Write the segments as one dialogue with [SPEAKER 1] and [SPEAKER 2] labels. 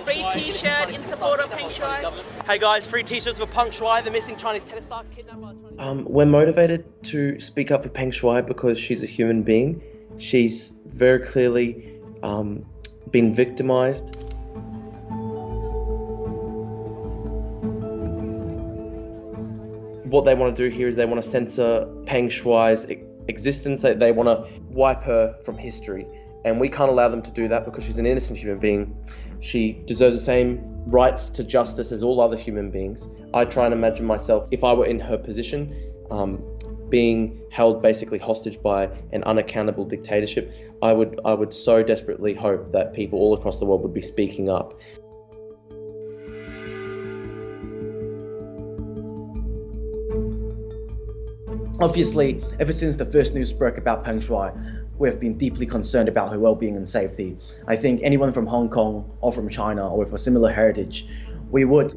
[SPEAKER 1] Free T-shirt in support of Peng Shuai.
[SPEAKER 2] Hey guys, free T-shirts for Peng Shuai, the missing Chinese tennis star kidnapped by Chinese.
[SPEAKER 3] We're motivated to speak up for Peng Shuai because she's a human being. She's very clearly been victimized. What they want to do here is they want to censor Peng Shuai's existence. They want to wipe her from history. And we can't allow them to do that because she's an innocent human being. She deserves the same rights to justice as all other human beings. I try and imagine myself, if I were in her position, being held basically hostage by an unaccountable dictatorship. I would so desperately hope that people all across the world would be speaking up.
[SPEAKER 4] Obviously, ever since the first news broke about Peng Shuai, we've been deeply concerned about her well-being and safety. I think anyone from Hong Kong or from China or with a similar heritage, we would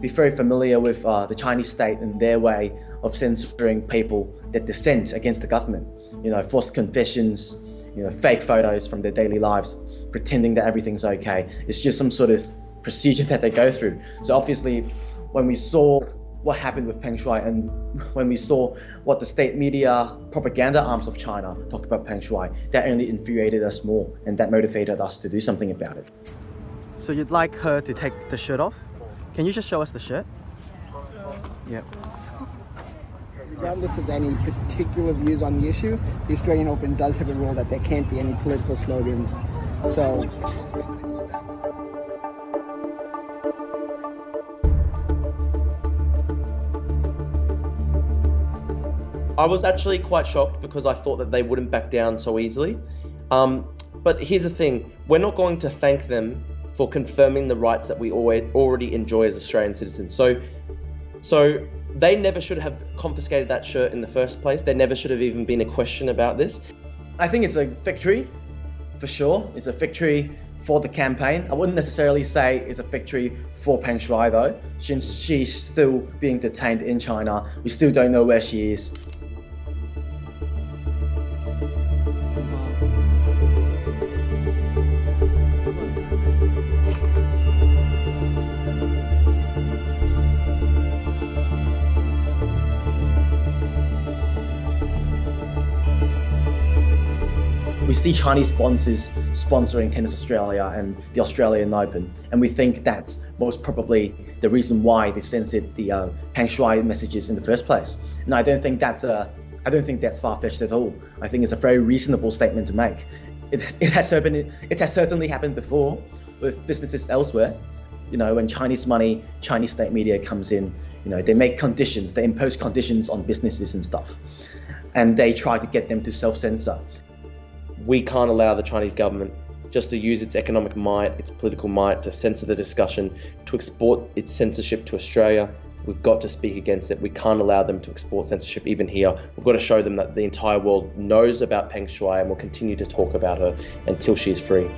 [SPEAKER 4] be very familiar with the Chinese state and their way of censoring people that dissent against the government. You know, forced confessions, you know, fake photos from their daily lives, pretending that everything's okay. It's just some sort of procedure that they go through. So obviously, when we saw what happened with Peng Shuai and when we saw what the state media propaganda arms of China talked about Peng Shuai, that only infuriated us more and that motivated us to do something about it.
[SPEAKER 5] So you'd like her to take the shirt off? Can you just show us the shirt? Yeah.
[SPEAKER 6] Regardless of any particular views on the issue, the Australian Open does have a rule that there can't be any political slogans. So
[SPEAKER 3] I was actually quite shocked because I thought that they wouldn't back down so easily. But here's the thing, we're not going to thank them for confirming the rights that we already enjoy as Australian citizens. So they never should have confiscated that shirt in the first place. There never should have even been a question about this.
[SPEAKER 4] I think it's a victory, for sure. It's a victory for the campaign. I wouldn't necessarily say it's a victory for Peng Shuai though, since she's still being detained in China. We still don't know where she is. We see Chinese sponsors sponsoring Tennis Australia and the Australian Open, and we think that's most probably the reason why they censored the Peng Shuai messages in the first place. And I don't think that's far-fetched at all. I think it's a very reasonable statement to make. It has certainly happened before with businesses elsewhere. You know, when Chinese money, Chinese state media comes in, you know, they make conditions, they impose conditions on businesses and stuff, and they try to get them to self-censor.
[SPEAKER 3] We can't allow the Chinese government just to use its economic might, its political might to censor the discussion, to export its censorship to Australia. We've got to speak against it. We can't allow them to export censorship even here. We've got to show them that the entire world knows about Peng Shuai and will continue to talk about her until she's free.